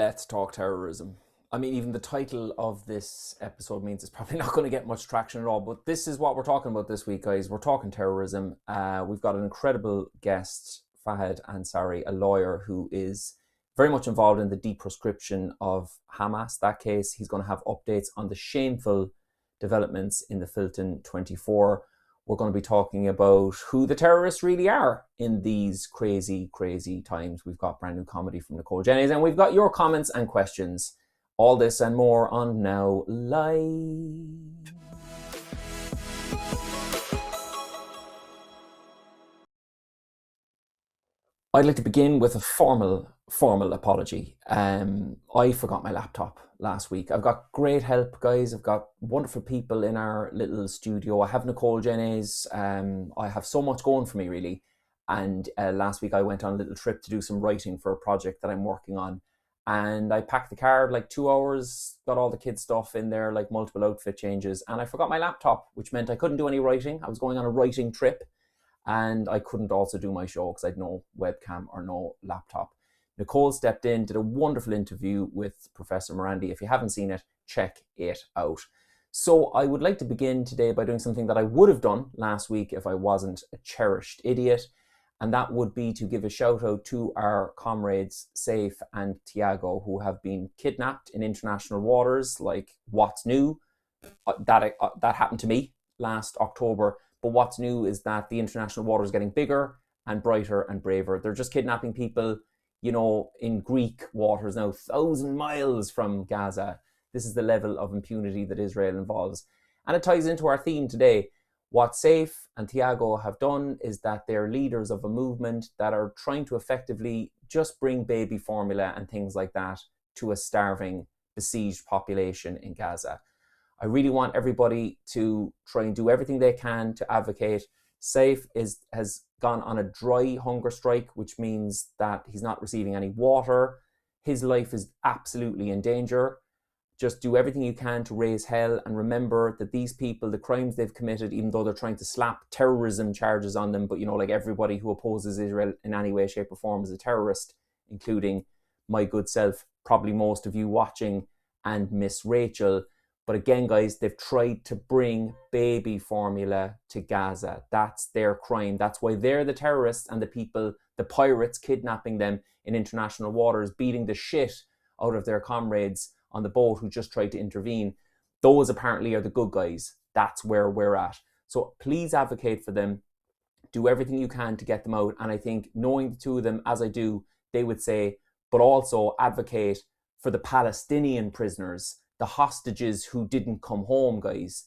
Let's talk terrorism. I mean, even the title of this episode means it's probably not going to get much traction at all, but this is what we're talking about this week, guys. We're talking terrorism. We've got an incredible guest, Fahed Ansari, a lawyer who is very much involved in the deproscription of Hamas, that case. He's going to have updates on the shameful developments in the Filton 24. We're going to be talking about who the terrorists really are in these crazy, crazy times. We've got brand new comedy from Nicole, and we've got your comments and questions. All this and more on Now Live. I'd like to begin with a formal apology. I forgot my laptop last week. I've got great help, guys. I've got wonderful people in our little studio. I have Nicole Jenny's. I have so much going for me, really. And last week I went on a little trip to do some writing for a project that I'm working on. And I packed the car like 2 hours, got all the kids' stuff in there, like multiple outfit changes. And I forgot my laptop, which meant I couldn't do any writing. I was going on a writing trip. And I couldn't also do my show because I had no webcam or no laptop. Nicole stepped in, did a wonderful interview with Professor Morandi. If you haven't seen it, check it out. So I would like to begin today by doing something that I would have done last week if I wasn't a cherished idiot. And that would be to give a shout out to our comrades, Saif and Tiago, who have been kidnapped in international waters. Like, what's new? That happened to me last October. But what's new is that the international water is getting bigger and brighter and braver. They're just kidnapping people, you know, in Greek waters now, 1,000 miles from Gaza. This is the level of impunity that Israel involves. And it ties into our theme today. What Saif and Tiago have done is that they're leaders of a movement that are trying to effectively just bring baby formula and things like that to a starving, besieged population in Gaza. I really want everybody to try and do everything they can to advocate. Saif has gone on a dry hunger strike, which means that he's not receiving any water. His life is absolutely in danger. Just do everything you can to raise hell, and remember that these people, the crimes they've committed, even though they're trying to slap terrorism charges on them, but you know, like everybody who opposes Israel in any way, shape or form is a terrorist, including my good self, probably most of you watching, and Miss Rachel. But again, guys, they've tried to bring baby formula to Gaza. That's their crime. That's why they're the terrorists and the people, the pirates kidnapping them in international waters, beating the shit out of their comrades on the boat who just tried to intervene. Those apparently are the good guys. That's where we're at. So please advocate for them. Do everything you can to get them out. And I think knowing the two of them, as I do, they would say, but also advocate for the Palestinian prisoners, the hostages who didn't come home, guys,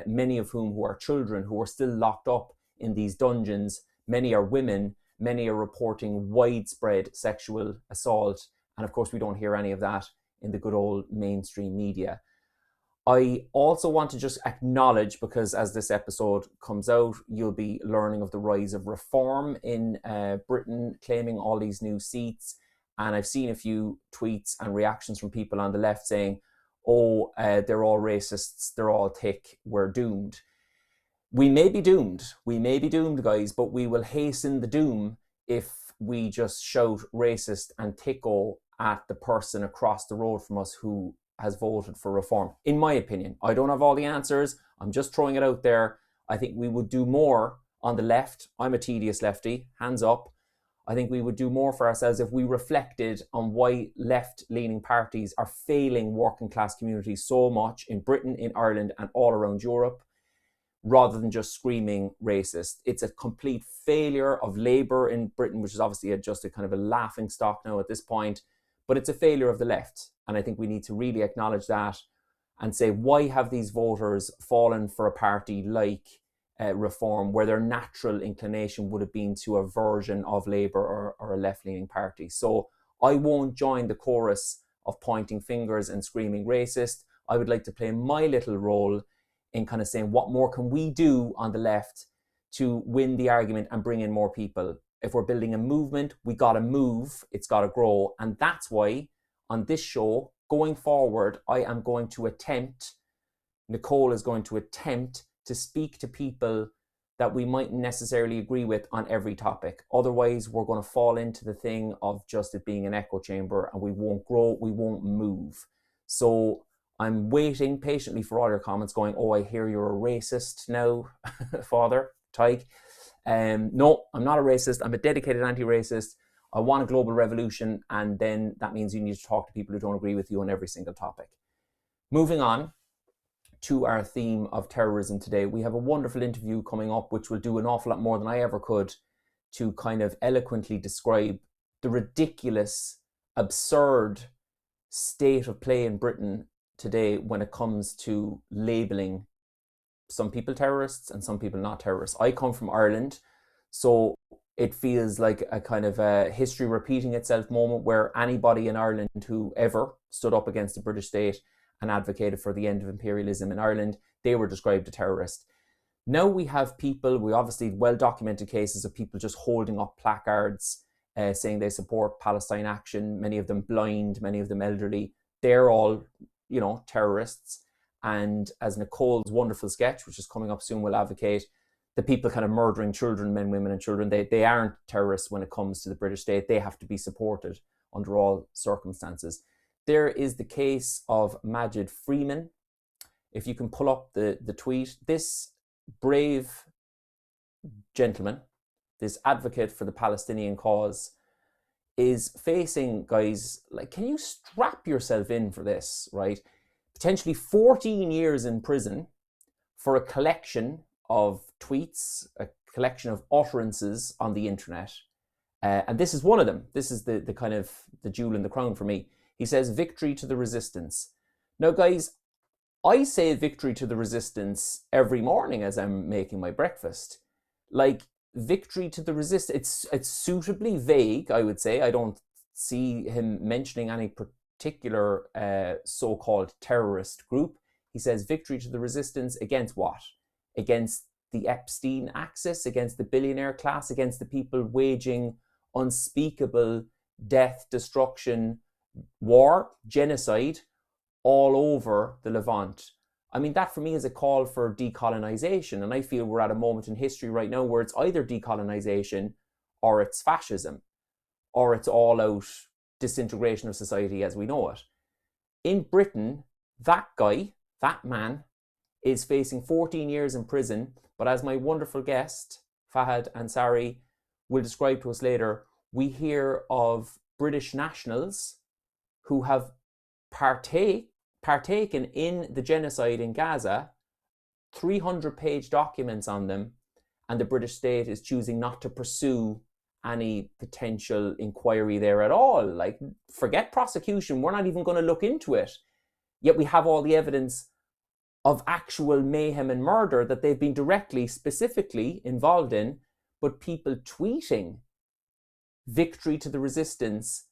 many of whom who are children, who are still locked up in these dungeons. Many are women. Many are reporting widespread sexual assault. And of course, we don't hear any of that in the good old mainstream media. I also want to just acknowledge, because as this episode comes out, you'll be learning of the rise of reform in Britain, claiming all these new seats. And I've seen a few tweets and reactions from people on the left saying, oh, they're all racists, they're all thick, we're doomed. We may be doomed, guys, but we will hasten the doom if we just shout racist and thicko at the person across the road from us who has voted for reform. In my opinion, I don't have all the answers. I'm just throwing it out there. I think we would do more on the left. I'm a tedious lefty, hands up. I think we would do more for ourselves if we reflected on why left-leaning parties are failing working class communities so much in Britain, in Ireland, and all around Europe, rather than just screaming racist. It's a complete failure of Labour in Britain, which is obviously just a kind of a laughing stock now at this point, but it's a failure of the left. And I think we need to really acknowledge that and say, why have these voters fallen for a party like Reform, where their natural inclination would have been to a version of Labour or a left-leaning party? So I won't join the chorus of pointing fingers and screaming racist. I would like to play my little role in kind of saying, what more can we do on the left to win the argument and bring in more people? If we're building a movement, we got to move, it's got to grow. And that's why on this show, going forward, I am going to attempt, Nicole is going to attempt to speak to people that we mightn't necessarily agree with on every topic. Otherwise, we're going to fall into the thing of just it being an echo chamber, and we won't grow, we won't move. So I'm waiting patiently for all your comments going, oh, I hear you're a racist now, Father, Tadhg. No, I'm not a racist. I'm a dedicated anti-racist. I want a global revolution, and then that means you need to talk to people who don't agree with you on every single topic. Moving on to our theme of terrorism today, we have a wonderful interview coming up which will do an awful lot more than I ever could to kind of eloquently describe the ridiculous, absurd state of play in Britain today when it comes to labelling some people terrorists and some people not terrorists. I come from Ireland, so it feels like a kind of a history repeating itself moment where anybody in Ireland who ever stood up against the British state and advocated for the end of imperialism in Ireland, they were described as terrorists. Now we have people, we obviously well-documented cases of people just holding up placards saying they support Palestine action, many of them blind, many of them elderly. They're all, you know, terrorists. And as Nicole's wonderful sketch, which is coming up soon, will advocate, the people kind of murdering children, men, women and children, they aren't terrorists when it comes to the British state. They have to be supported under all circumstances. There is the case of Majid Freeman. If you can pull up the tweet, this brave gentleman, this advocate for the Palestinian cause, is facing, guys, like, can you strap yourself in for this, right? Potentially 14 years in prison for a collection of tweets, a collection of utterances on the internet. And this is one of them. This is the kind of the jewel in the crown for me. He says, victory to the resistance. Now, guys, I say victory to the resistance every morning as I'm making my breakfast. Like, victory to the resistance, it's suitably vague, I would say. I don't see him mentioning any particular so-called terrorist group. He says victory to the resistance against what? Against the Epstein axis, against the billionaire class, against the people waging unspeakable death, destruction, war, genocide all over the Levant. I mean, that for me is a call for decolonization. And I feel we're at a moment in history right now where it's either decolonization or it's fascism or it's all out disintegration of society as we know it. In Britain, that guy, that man, is facing 14 years in prison. But as my wonderful guest, Fahad Ansari, will describe to us later, we hear of British nationals who have partaken in the genocide in Gaza, 300-page documents on them, and the British state is choosing not to pursue any potential inquiry there at all. Like, forget prosecution, we're not even going to look into it. Yet we have all the evidence of actual mayhem and murder that they've been directly, specifically involved in, but people tweeting victory to the resistance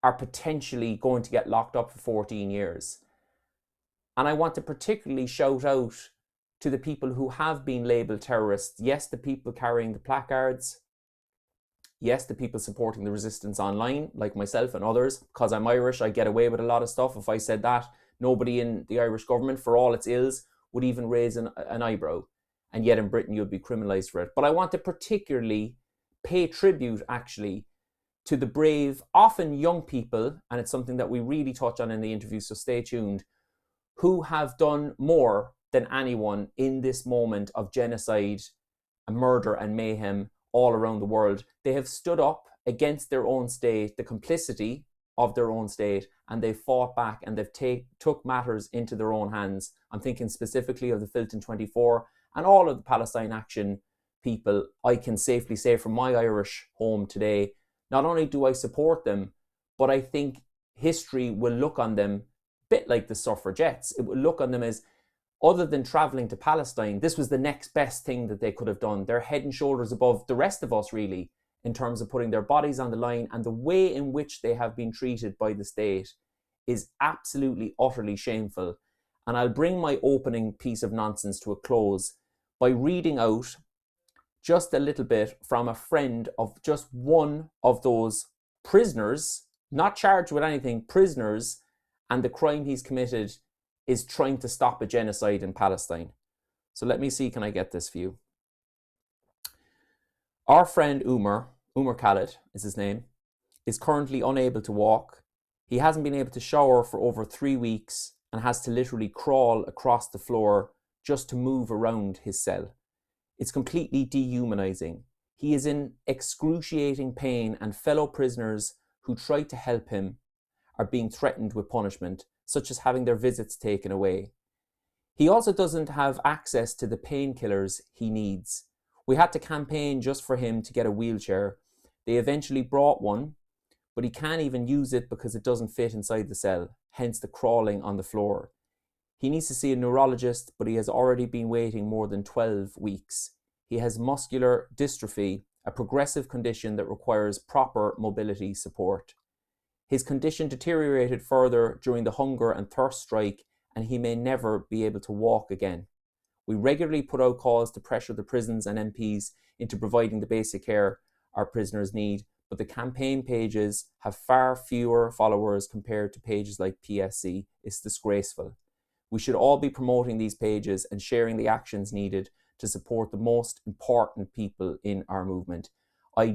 are potentially going to get locked up for 14 years. And I want to particularly shout out to the people who have been labelled terrorists. Yes, the people carrying the placards. Yes, the people supporting the resistance online, like myself and others. Because I'm Irish, I get away with a lot of stuff. If I said that, nobody in the Irish government, for all its ills, would even raise an eyebrow. And yet in Britain, you'd be criminalised for it. But I want to particularly pay tribute, actually, to the brave, often young people, and it's something that we really touch on in the interview, so stay tuned, who have done more than anyone in this moment of genocide, murder and mayhem all around the world. They have stood up against their own state, the complicity of their own state, and they've fought back and they've took matters into their own hands. I'm thinking specifically of the Filton 24 and all of the Palestine Action people. I can safely say from my Irish home today, not only do I support them, but I think history will look on them a bit like the suffragettes. It will look on them as, other than traveling to Palestine, this was the next best thing that they could have done. They're head and shoulders above the rest of us, really, in terms of putting their bodies on the line, and the way in which they have been treated by the state is absolutely, utterly shameful. And I'll bring my opening piece of nonsense to a close by reading out just a little bit from a friend of just one of those prisoners, not charged with anything, prisoners, and the crime he's committed is trying to stop a genocide in Palestine. So let me see, can I get this for you? Our friend Umar Khalid is his name, is currently unable to walk. He hasn't been able to shower for over 3 weeks and has to literally crawl across the floor just to move around his cell. It's completely dehumanizing. He is in excruciating pain, and fellow prisoners who try to help him are being threatened with punishment, such as having their visits taken away. He also doesn't have access to the painkillers he needs. We had to campaign just for him to get a wheelchair. They eventually brought one, but he can't even use it because it doesn't fit inside the cell, hence the crawling on the floor. He needs to see a neurologist, but he has already been waiting more than 12 weeks. He has muscular dystrophy, a progressive condition that requires proper mobility support. His condition deteriorated further during the hunger and thirst strike, and he may never be able to walk again. We regularly put out calls to pressure the prisons and MPs into providing the basic care our prisoners need, but the campaign pages have far fewer followers compared to pages like PSC. It's disgraceful. We should all be promoting these pages and sharing the actions needed to support the most important people in our movement. I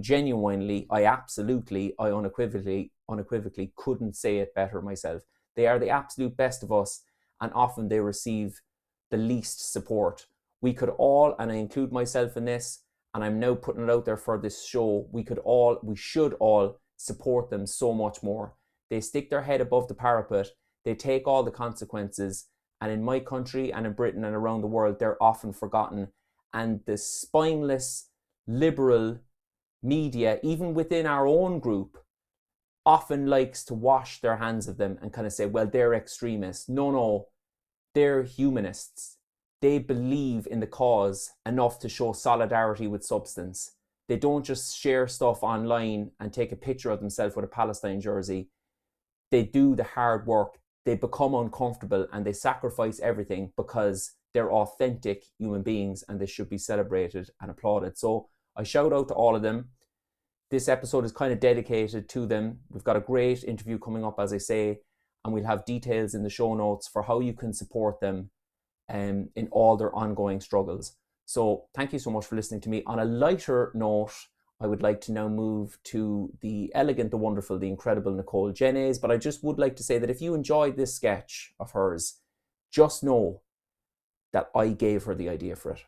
unequivocally couldn't say it better myself. They are the absolute best of us, and often they receive the least support. We could all, and I include myself in this, and I'm now putting it out there for this show, we should all support them so much more. They stick their head above the parapet, they take all the consequences, and in my country and in Britain and around the world, they're often forgotten. And the spineless, liberal media, even within our own group, often likes to wash their hands of them and kind of say, well, they're extremists. No, they're humanists. They believe in the cause enough to show solidarity with substance. They don't just share stuff online and take a picture of themselves with a Palestine jersey. They do the hard work. They become uncomfortable and they sacrifice everything because they're authentic human beings and they should be celebrated and applauded. So I shout out to all of them. This episode is kind of dedicated to them. We've got a great interview coming up, as I say, and we'll have details in the show notes for how you can support them in all their ongoing struggles. So thank you so much for listening to me. On a lighter note, I would like to now move to the elegant, the wonderful, the incredible Nicole Jennings. But I just would like to say that if you enjoyed this sketch of hers, just know that I gave her the idea for it.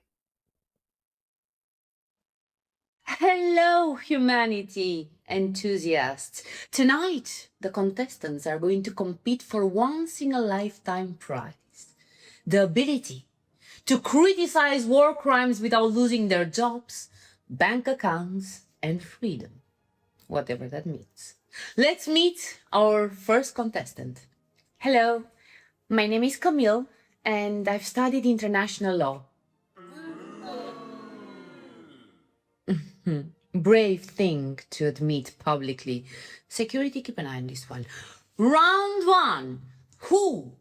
Hello, humanity enthusiasts. Tonight, the contestants are going to compete for once in a lifetime prize. The ability to criticize war crimes without losing their jobs, bank accounts, and freedom, whatever that means. Let's meet our first contestant. Hello, my name is Camille, and I've studied international law. Brave thing to admit publicly. Security, keep an eye on this one. Round one. Who?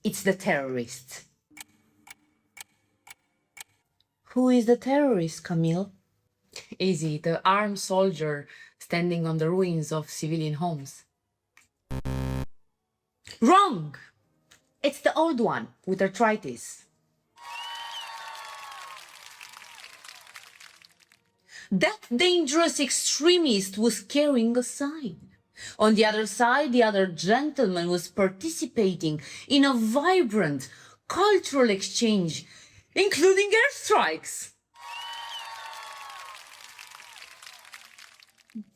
It's the terrorist. Who is the terrorist, Camille? Easy, the armed soldier standing on the ruins of civilian homes. Wrong! It's the old one with arthritis. That dangerous extremist was carrying a sign. On the other side, the other gentleman was participating in a vibrant cultural exchange, including airstrikes.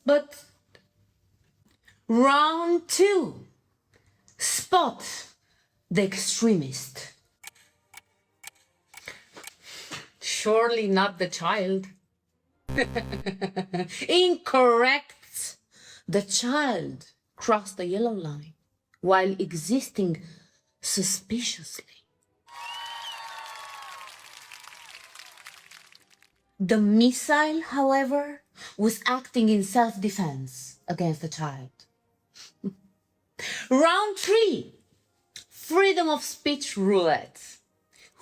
But round two, spot the extremist. Surely not the child. Incorrect. The child crossed the yellow line while existing suspiciously. The missile, however, was acting in self-defense against the child. Round three, freedom of speech roulette.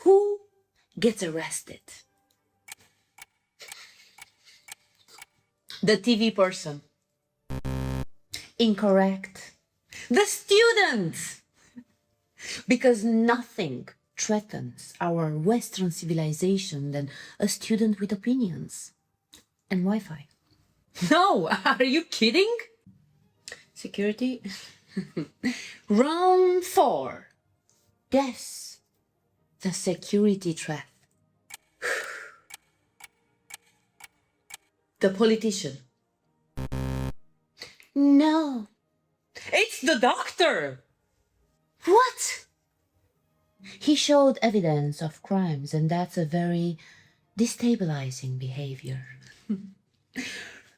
Who gets arrested? The TV person. Incorrect. The student. Because nothing threatens our Western civilization than a student with opinions. and Wi-Fi. No, are you kidding? Security. Round 4. Guess the security threat. The politician. No. It's the doctor! What? He showed evidence of crimes, and that's a very destabilizing behavior.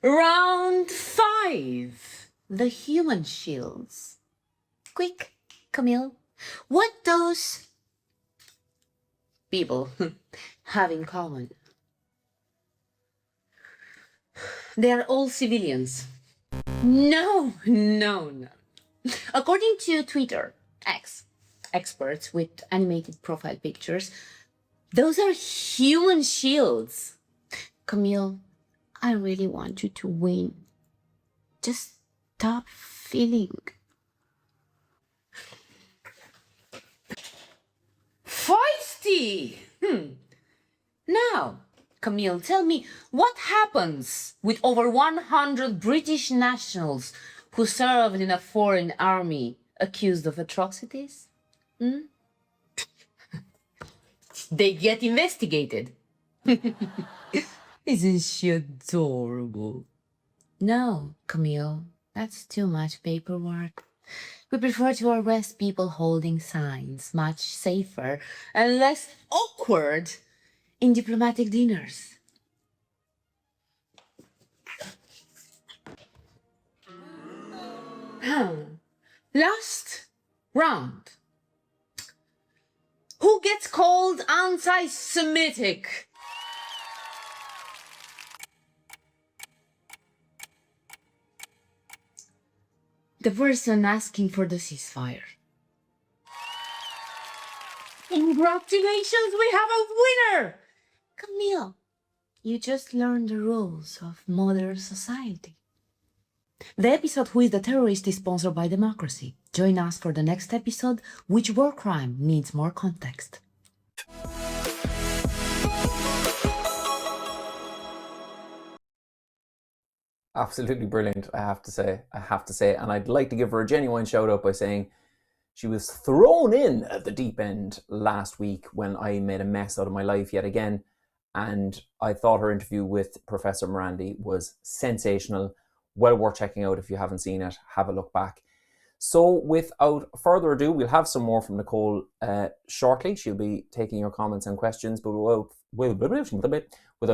Round 5. The human shields. Quick, Camille. What those people have in common? They are all civilians. No. According to Twitter, experts with animated profile pictures, those are human shields. Camille, I really want you to win. Just stop feeling. Feisty! Now, Camille, tell me, what happens with over 100 British nationals who served in a foreign army accused of atrocities? They get investigated. Isn't she adorable? No, Camille, that's too much paperwork. We prefer to arrest people holding signs, much safer and less awkward in diplomatic dinners. Last round. Who gets called anti-Semitic? The person asking for the ceasefire. Congratulations, we have a winner! Camille, you just learned the rules of modern society. The episode Who is the Terrorist is sponsored by Democracy. Join us for the next episode, Which War Crime Needs More Context. Absolutely brilliant, I have to say. And I'd like to give her a genuine shout out by saying she was thrown in at the deep end last week when I made a mess out of my life yet again. And I thought her interview with Professor Morandi was sensational. Well worth checking out. If you haven't seen it, have a look back. So without further ado, we'll have some more from Nicole shortly. She'll be taking your comments and questions, but without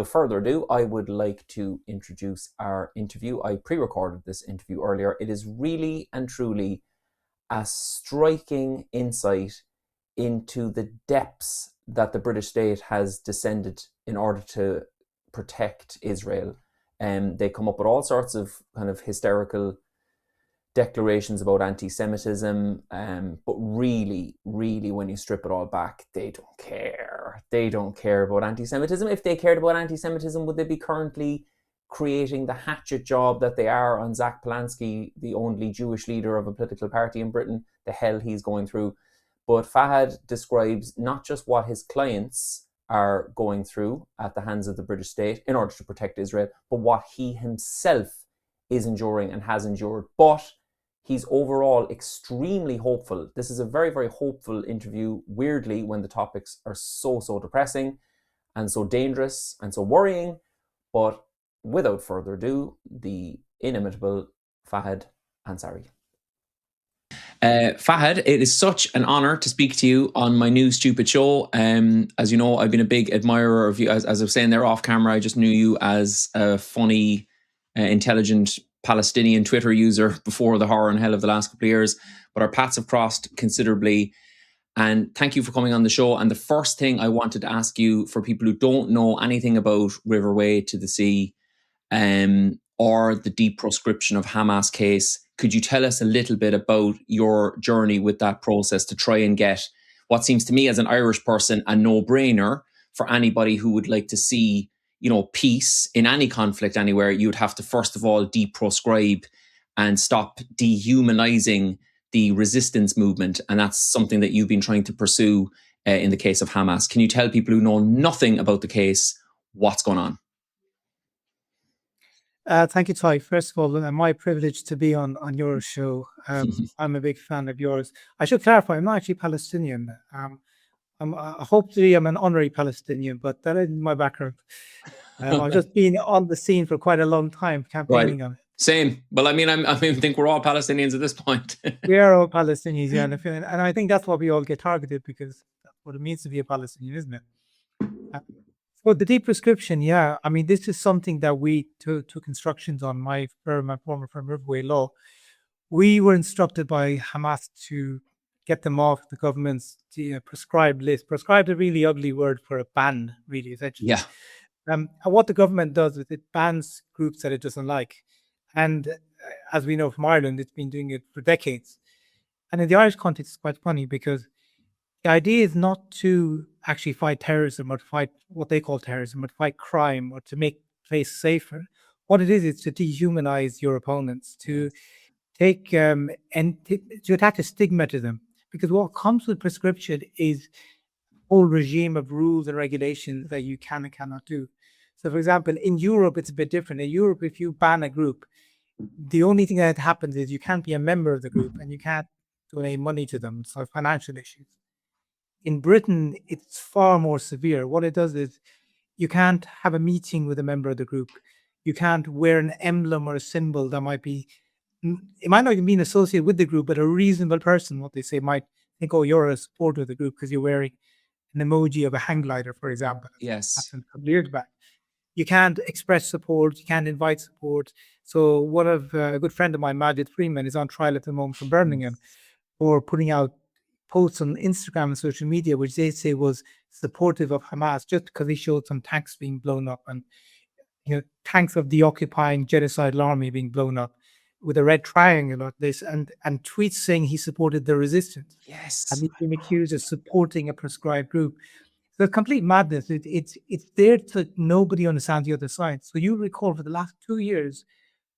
further ado, I would like to introduce our interview. I pre-recorded this interview earlier. It is really and truly a striking insight into the depths that the British state has descended in order to protect Israel. They come up with all sorts of kind of hysterical declarations about anti-Semitism, but really, when you strip it all back, they don't care. They don't care about anti-Semitism. If they cared about anti-Semitism, would they be currently creating the hatchet job that they are on Zach Polanski, the only Jewish leader of a political party in Britain, the hell he's going through? But Fahad describes not just what his clients are going through at the hands of the British state in order to protect Israel, but what he himself is enduring and has endured. But he's overall extremely hopeful. This is a very, very hopeful interview, weirdly, when the topics are so depressing and so dangerous and so worrying. But without further ado, the inimitable Fahed Ansari. Fahad, it is such an honor to speak to you on my new stupid show. As you know, I've been a big admirer of you. As I was saying there off camera, I just knew you as a funny, intelligent Palestinian Twitter user before the horror and hell of the last couple of years. But our paths have crossed considerably. And thank you for coming on the show. And the first thing I wanted to ask you, for people who don't know anything about Riverway to the Sea, or the deep proscription of Hamas case, could you tell us a little bit about your journey with that process to try and get what seems to me as an Irish person a no-brainer for anybody who would like to see, peace in any conflict anywhere? You'd have to first of all deproscribe and stop dehumanizing the resistance movement, and that's something that you've been trying to pursue in the case of Hamas. Can you tell people who know nothing about the case what's going on? Thank you, Ty. First of all, my privilege to be on your show. I'm a big fan of yours. I should clarify, I'm not actually Palestinian. Hopefully I'm an honorary Palestinian, but that isn't my background. I've just been on the scene for quite a long time, Right. campaigning on it. Same. Well, I mean, I think we're all Palestinians at this point. We are all Palestinians, yeah, and I think that's why we all get targeted, because that's what it means to be a Palestinian, isn't it? For the deep prescription, yeah. I mean, this is something that we took instructions on. My firm, my former firm, Riverway Law, we were instructed by Hamas to get them off the government's prescribed list. Prescribed, a really ugly word for a ban, really, essentially. Yeah. And what the government does is it bans groups that it doesn't like. And as we know from Ireland, it's been doing it for decades. And in the Irish context, it's quite funny, because the idea is not to actually fight terrorism or to fight what they call terrorism, but fight crime or to make the place safer. What it is to dehumanize your opponents, to take and to attach a stigma to them. Because what comes with prescription is a whole regime of rules and regulations that you can and cannot do. So, for example, in Europe, it's a bit different. In Europe, if you ban a group, the only thing that happens is you can't be a member of the group and you can't donate money to them. So, financial issues. In Britain, it's far more severe. What it does is you can't have a meeting with a member of the group. You can't wear an emblem or a symbol that might be, it might not even be associated with the group, but a reasonable person, what they say, might think, oh, you're a supporter of the group because you're wearing an emoji of a hang glider, for example. Yes. Happened a couple of years back. You can't express support. You can't invite support. So one of a good friend of mine, Majid Freeman, is on trial at the moment from Birmingham for putting out posts on Instagram and social media, which they say was supportive of Hamas, just because he showed some tanks being blown up and tanks of the occupying genocidal army being blown up with a red triangle on this, and tweets saying he supported the resistance. Yes. And he's been accused of supporting a prescribed group. So complete madness. It's there to nobody understands the other side. So you recall for the last 2 years,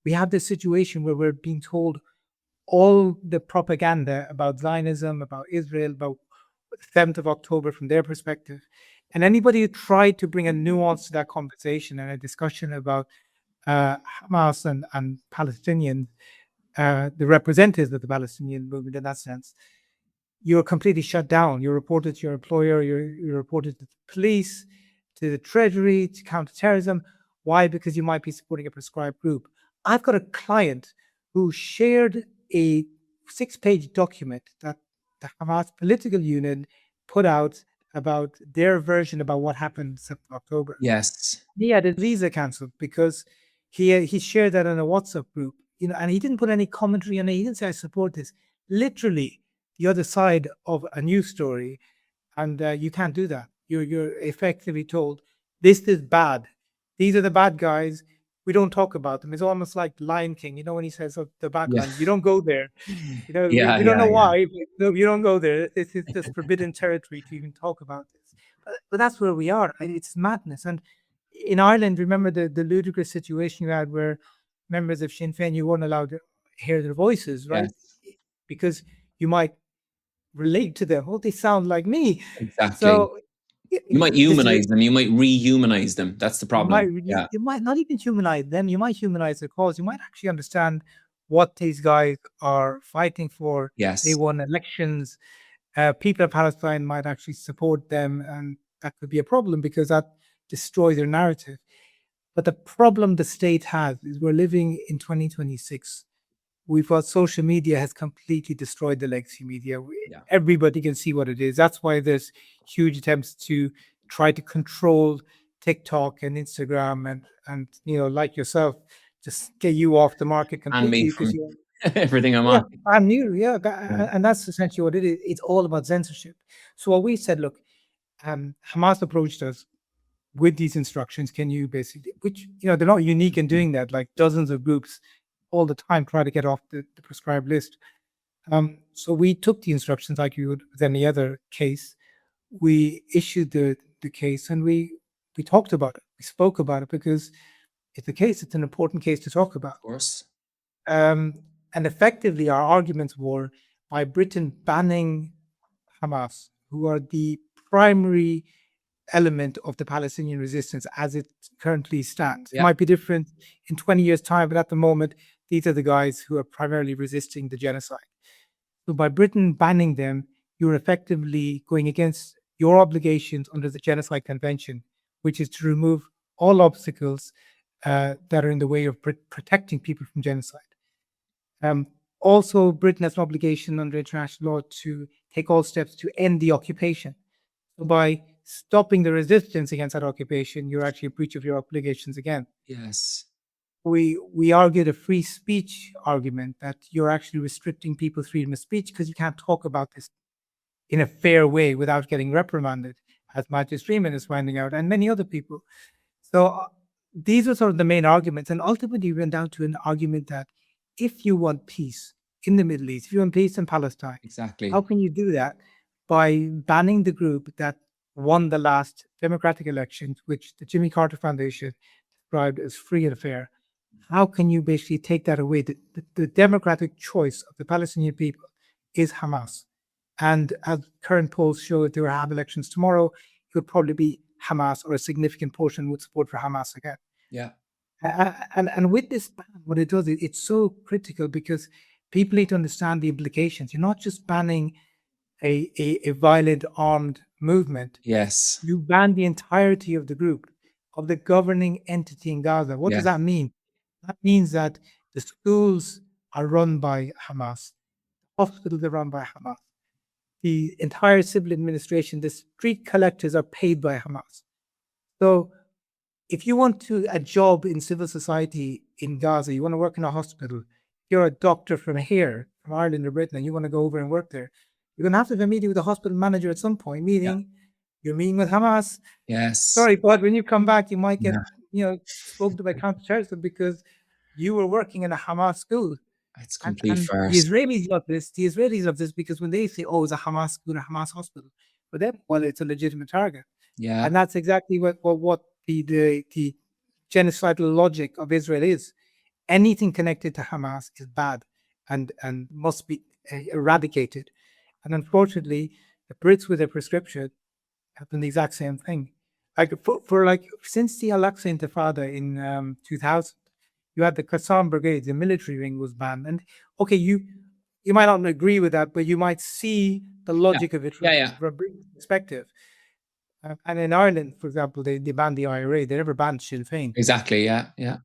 we have this situation where we're being told all the propaganda about Zionism, about Israel, about 7th of October from their perspective. And anybody who tried to bring a nuance to that conversation and a discussion about Hamas and Palestinians, the representatives of the Palestinian movement in that sense, you're completely shut down. You're reported to your employer, you're reported to the police, to the Treasury, to counterterrorism. Why? Because you might be supporting a prescribed group. I've got a client who shared a 6-page document that the Hamas political unit put out about their version about what happened 7th of October. Yes. He had his visa cancelled because he shared that in a WhatsApp group, and he didn't put any commentary on it. He didn't say, I support this. Literally the other side of a news story. And you can't do that. You're effectively told, this is bad. These are the bad guys. We don't talk about them. It's almost like Lion King, when he says of the Badlands, you don't go there. Yeah, we don't know yeah. why, but no, you don't go there. This is just forbidden territory to even talk about this. But that's where we are. And it's madness. And in Ireland, remember the ludicrous situation you had where members of Sinn Féin, you weren't allowed to hear their voices, right? Yes. Because you might relate to them. Oh, they sound like me. Exactly. So you might humanize them. You might rehumanize them. That's the problem. You might not even humanize them. You might humanize the cause. You might actually understand what these guys are fighting for. Yes. They won elections. People of Palestine might actually support them, and that could be a problem because that destroys their narrative. But the problem the state has is we're living in 2026. We've got social media has completely destroyed the legacy media. Everybody can see what it is. That's why there's huge attempts to try to control TikTok and Instagram and like yourself, just get you off the market completely because you're everything I'm on. I'm new. And that's essentially what it is. It's all about censorship. So what we said, look, Hamas approached us with these instructions. Can you basically, which they're not unique in doing that. Like dozens of groups all the time try to get off the prescribed list. So we took the instructions like you would with any other case. We issued the case and we talked about it. We spoke about it because it's a case. It's an important case to talk about. Of course. And effectively, our arguments were by Britain banning Hamas, who are the primary element of the Palestinian resistance as it currently stands. It Yeah. might be different in 20 years' time, but at the moment, these are the guys who are primarily resisting the genocide. So by Britain banning them, you're effectively going against your obligations under the Genocide Convention, which is to remove all obstacles that are in the way of protecting people from genocide. Also, Britain has an obligation under international law to take all steps to end the occupation. So by stopping the resistance against that occupation, you're actually a breach of your obligations again. Yes. We argued a free speech argument that you're actually restricting people's freedom of speech because you can't talk about this in a fair way without getting reprimanded, as Magis Freeman is finding out, and many other people. So these are sort of the main arguments, and ultimately we went down to an argument that if you want peace in the Middle East, if you want peace in Palestine, Exactly. how can you do that? By banning the group that won the last democratic elections, which the Jimmy Carter Foundation described as free and fair. How can you basically take that away? The democratic choice of the Palestinian people is Hamas. And as current polls show, if there were have elections tomorrow, it would probably be Hamas, or a significant portion would support for Hamas again. Yeah. And with this ban, what it does, it's so critical because people need to understand the implications. You're not just banning a violent armed movement. Yes. You ban the entirety of the group, of the governing entity in Gaza. What does that mean? That means that the schools are run by Hamas, hospitals are run by Hamas, the entire civil administration, the street collectors are paid by Hamas. So if you want a job in civil society in Gaza, you want to work in a hospital, you're a doctor from here, from Ireland or Britain, and you want to go over and work there, you're going to have a meeting with the hospital manager at some point, meaning you're meeting with Hamas. Yes. Sorry, but when you come back, you might get spoken to by counter-terrorism because you were working in a Hamas school. It's complete and farce. The Israelis love this. The Israelis love this because when they say, "Oh, it's a Hamas school, a Hamas hospital," for them, well, it's a legitimate target. Yeah. And that's exactly what the genocidal logic of Israel is. Anything connected to Hamas is bad and must be eradicated. And unfortunately, the Brits with their prescription have done the exact same thing. Like for since the Al-Aqsa Intifada in 2000, you had the Qassam Brigade, the military wing was banned. And okay, you might not agree with that, but you might see the logic of it from a British perspective. And in Ireland, for example, they banned the IRA. They never banned Sinn Féin. Exactly. Yeah. Yeah.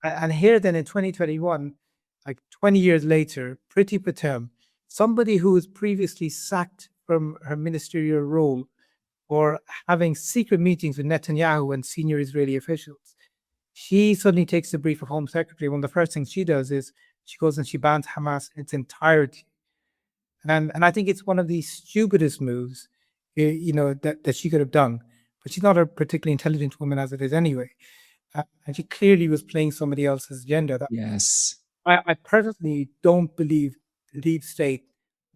And here then in 2021, like 20 years later, Priti Patel, somebody who was previously sacked from her ministerial role for having secret meetings with Netanyahu and senior Israeli officials, she suddenly takes the brief of Home Secretary. One of the first things she does is she goes and she bans Hamas in its entirety. And I think it's one of the stupidest moves, that she could have done. But she's not a particularly intelligent woman as it is anyway. And she clearly was playing somebody else's agenda. Yes. I personally don't believe the deep state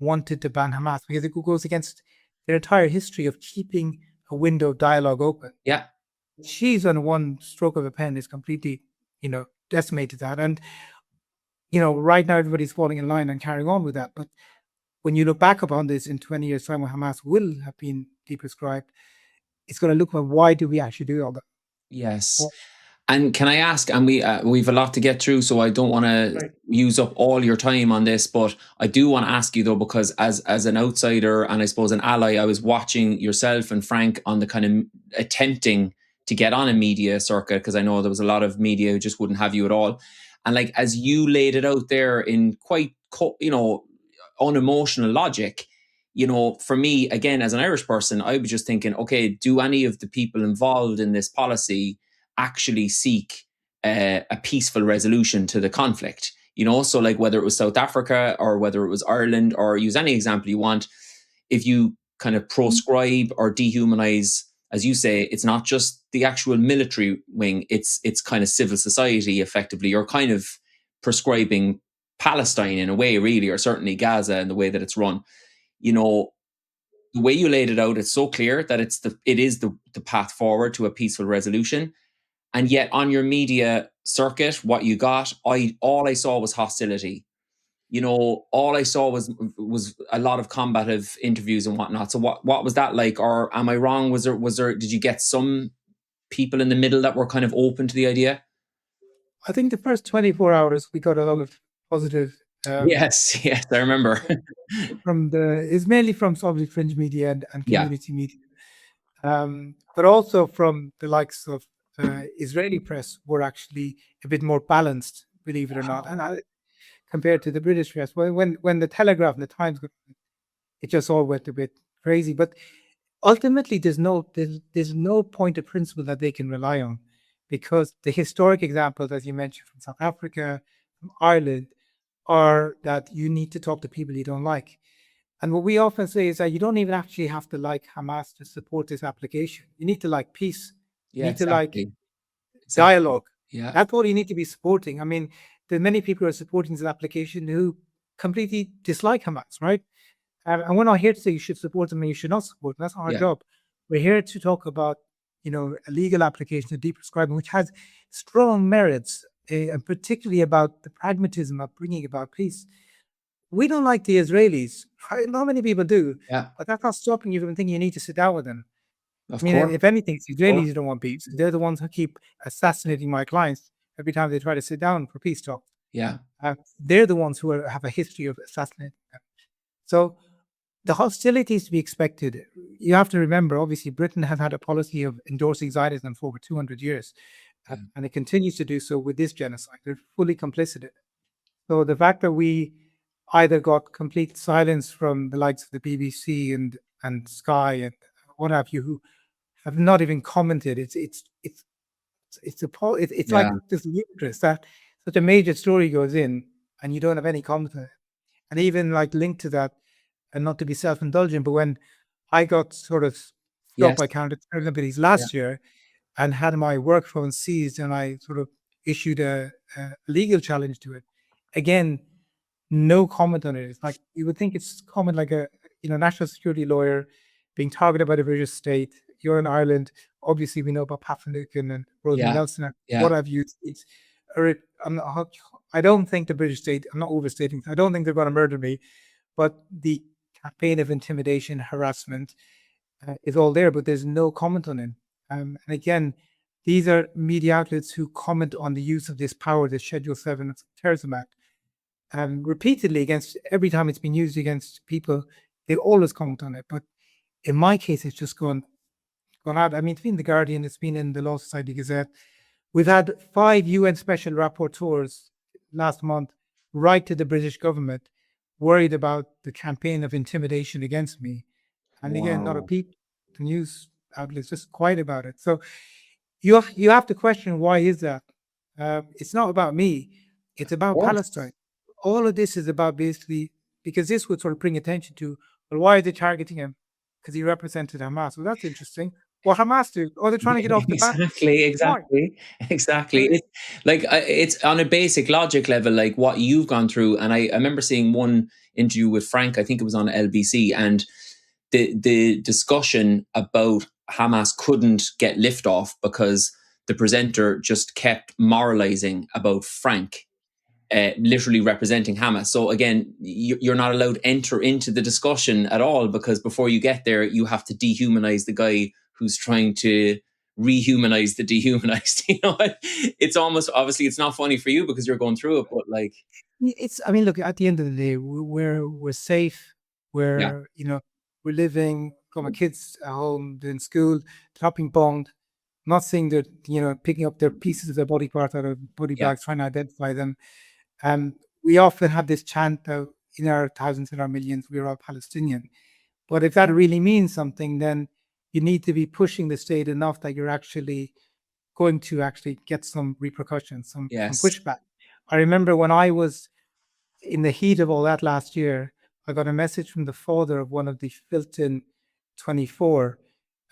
wanted to ban Hamas because it goes against their entire history of keeping a window of dialogue open. Yeah. She's on one stroke of a pen is completely, decimated that. And, right now everybody's falling in line and carrying on with that. But when you look back upon this in 20 years' time when Hamas will have been deprescribed, it's going to look at why do we actually do all that? Yes. And can I ask, and we've a lot to get through, so I don't want to use up all your time on this, but I do want to ask you though, because as an outsider and I suppose an ally, I was watching yourself and Frank on the kind of attempting to get on a media circuit, because I know there was a lot of media who just wouldn't have you at all. And like, as you laid it out there in quite, unemotional logic, for me, again, as an Irish person, I was just thinking, okay, do any of the people involved in this policy actually seek a peaceful resolution to the conflict? So like whether it was South Africa or whether it was Ireland, or use any example you want, if you kind of proscribe or dehumanize, as you say, it's not just the actual military wing, it's kind of civil society effectively. You're kind of prescribing Palestine in a way, really, or certainly Gaza in the way that it's run. The way you laid it out, it's so clear that it is the path forward to a peaceful resolution. And yet on your media circuit, what you got, all I saw was hostility. all I saw was a lot of combative interviews and whatnot. So what was that like? Or am I wrong? Was there did you get some people in the middle that were kind of open to the idea? I think the first 24 hours we got a lot of positive. Yes, I remember. It's mainly from obviously fringe media and Yeah, community media, but also from the likes of Israeli press were actually a bit more balanced, believe it or not, and compared to the British press. When the Telegraph and the Times, it just all went a bit crazy. But ultimately, there's no point of principle that they can rely on, because the historic examples, as you mentioned, from South Africa, from Ireland, are that you need to talk to people you don't like. And what we often say is that you don't even actually have to like Hamas to support this application. You need to like peace. You yeah, need to like exactly. dialogue. Yeah, That's all you need to be supporting. I mean, there are many people who are supporting this application who completely dislike Hamas, right? And we're not here to say you should support them and you should not support them. That's not our yeah, job. We're here to talk about, a legal application of deprescribing, which has strong merits, and particularly about the pragmatism of bringing about peace. We don't like the Israelis. Right? Not many people do, yeah. but that's not stopping you from thinking you need to sit down with them. Of I mean, course, if anything, it's the of course. Israelis who don't want peace. They're the ones who keep assassinating my clients every time they try to sit down for peace talks. Yeah, They're the ones who have a history of assassinating them. So the hostilities to be expected. You have to remember, obviously, Britain has had a policy of endorsing Zionism for over 200 years, yeah, and it continues to do so with this genocide. They're fully complicit in it. So the fact that we either got complete silence from the likes of the BBC and Sky and what have you, who have not even commented, it's like yeah. this ludicrous that such a major story goes in and you don't have any comment on it. And even like linked to that, and not to be self-indulgent, but when I got sort of stopped Yes, by counter-terrorism yeah, last year and had my work phone seized, and I sort of issued a legal challenge to it. Again, no comment on it. It's like you would think it's common, like a national security lawyer being targeted by the British state. You're in Ireland. Obviously, we know about Paffernukin and Rosemary yeah, Nelson. And yeah, what have you? I'm not, I don't think the British state. I'm not overstating. I don't think they're going to murder me, but the campaign of intimidation, harassment is all there. But there's no comment on it. And again, these are media outlets who comment on the use of this power, the Schedule 7 Terrorism Act, repeatedly against every time it's been used against people. They always comment on it. But in my case, it's just gone out. I mean, it's been the Guardian, it's been in the Law Society Gazette. We've had 5 UN special rapporteurs last month write to the British government, worried about the campaign of intimidation against me. And again, not a wow, peep. The news outlets just quiet about it. So you have to question, why is that? It's not about me. It's of about course. Palestine. All of this is about basically, because this would sort of bring attention to, well, why are they targeting him? Because he represented Hamas. Well, that's interesting. What Hamas do? Oh, they're trying to get off the bat. Exactly, Fine. exactly. Uh, It's like it's on a basic logic level, like what you've gone through. And I remember seeing one interview with Frank. I think it was on LBC, and the discussion about Hamas couldn't get lift off because the presenter just kept moralizing about Frank, literally representing Hamas. So again, you're not allowed to enter into the discussion at all, because before you get there, you have to dehumanize the guy who's trying to rehumanize the dehumanized. It's almost, obviously it's not funny for you because you're going through it, but like, I mean, look, at the end of the day, we're safe. yeah, We're living, got my kids at home, doing school, dropping bombed. Not saying that, picking up their pieces of their body parts out of body yeah, bags, trying to identify them. We often have this chant in our thousands and our millions, we're all Palestinian. But if that really means something, then you need to be pushing the state enough that you're actually going to actually get some repercussions, some yes, pushback. I remember when I was in the heat of all that last year, I got a message from the father of one of the Filton 24.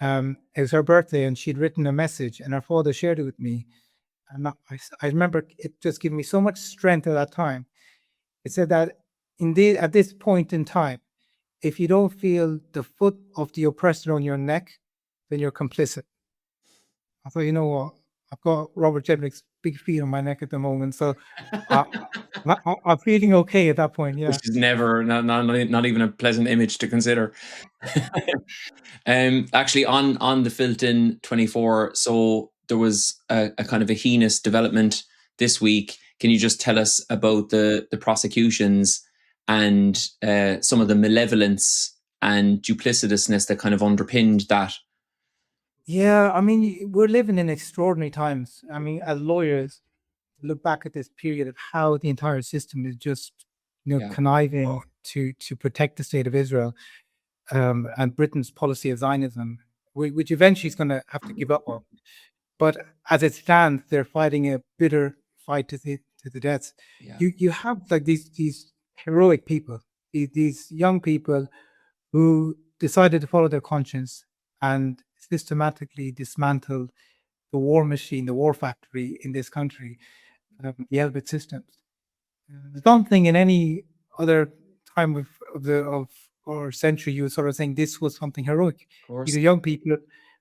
It was her birthday, and she'd written a message, and her father shared it with me. And I remember it just gave me so much strength at that time. It said that indeed, at this point in time, if you don't feel the foot of the oppressor on your neck, then you're complicit. I thought, you know what? I've got Robert Jedrick's big feet on my neck at the moment. So I'm feeling okay at that point. Which Yeah. is never, not even a pleasant image to consider. Actually, on the Filton 24, so there was a kind of a heinous development this week. Can you just tell us about the prosecutions and some of the malevolence and duplicitousness that kind of underpinned that? Yeah, I mean, we're living in extraordinary times. I mean, as lawyers, look back at this period of how the entire system is just, Yeah. conniving to protect the state of Israel, and Britain's policy of Zionism, which eventually is going to have to give up on. But as it stands, they're fighting a bitter fight to the death. Yeah. You have like these heroic people, these young people who decided to follow their conscience and systematically dismantled the war machine, the war factory in this country, the Elbit systems. I don't think in any other time of our century you would sort of think this was something heroic. Of course. These are young people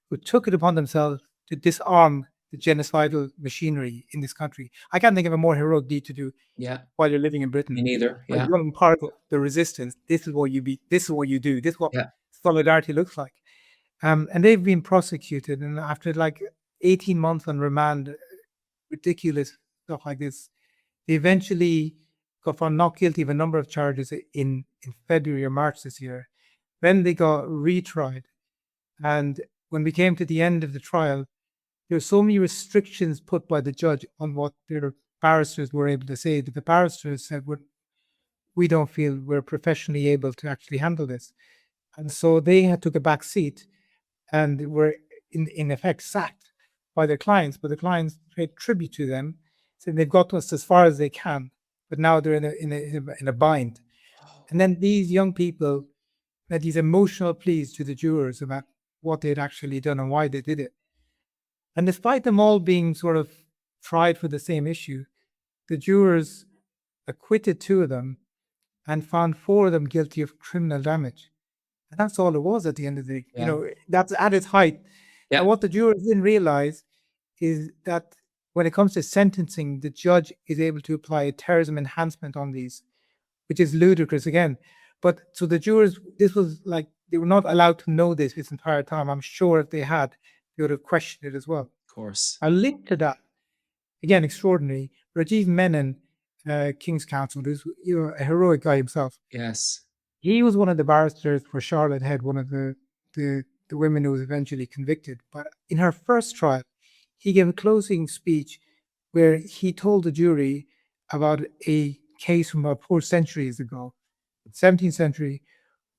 who took it upon themselves to disarm the genocidal machinery in this country. I can't think of a more heroic deed to do Yeah. while you're living in Britain. Me neither. Like Yeah. you're part of the resistance. This is what you be. This is what you do. This is what Yeah. solidarity looks like. And they've been prosecuted, and after like 18 months on remand, ridiculous stuff like this, they eventually got found not guilty of a number of charges in February or March this year. Then they got retried. And when we came to the end of the trial, there were so many restrictions put by the judge on what their barristers were able to say that the barristers said, we don't feel we're professionally able to actually handle this. And so they had took a back seat and were in effect sacked by their clients, but the clients paid tribute to them, saying they've got us as far as they can, but now they're in a bind. And then these young people had these emotional pleas to the jurors about what they'd actually done and why they did it. And despite them all being sort of tried for the same issue, the jurors acquitted 2 of them and found 4 of them guilty of criminal damage. And that's all it was at the end of the day. Yeah. That's at its height. Yeah. And what the jurors didn't realize is that when it comes to sentencing, the judge is able to apply a terrorism enhancement on these, which is ludicrous again. But so the jurors, this was like, they were not allowed to know this entire time. I'm sure if they had, they would have questioned it as well. Of course. A link to that, again, extraordinary. Rajiv Menon, King's Counsel, who's a heroic guy himself. Yes. He was one of the barristers for Charlotte Head, one of the women who was eventually convicted. But in her first trial, he gave a closing speech where he told the jury about a case from about 4 centuries ago, 17th century,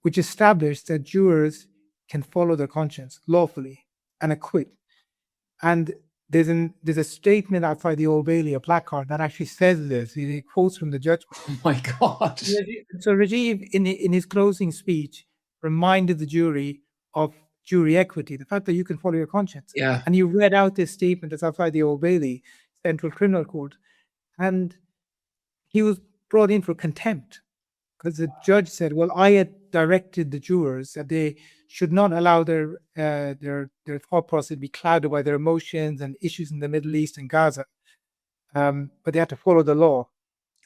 which established that jurors can follow their conscience lawfully and acquit. And there's a statement outside the Old Bailey, a placard that actually says this. He quotes from the judgment. Oh my God. So Rajiv, in his closing speech, reminded the jury of jury equity, the fact that you can follow your conscience. Yeah. And he read out this statement that's outside the Old Bailey, Central Criminal Court, and he was brought in for contempt because the judge said, "Well, I had directed the jurors that they should not allow their thought process to be clouded by their emotions and issues in the Middle East and Gaza, but they had to follow the law."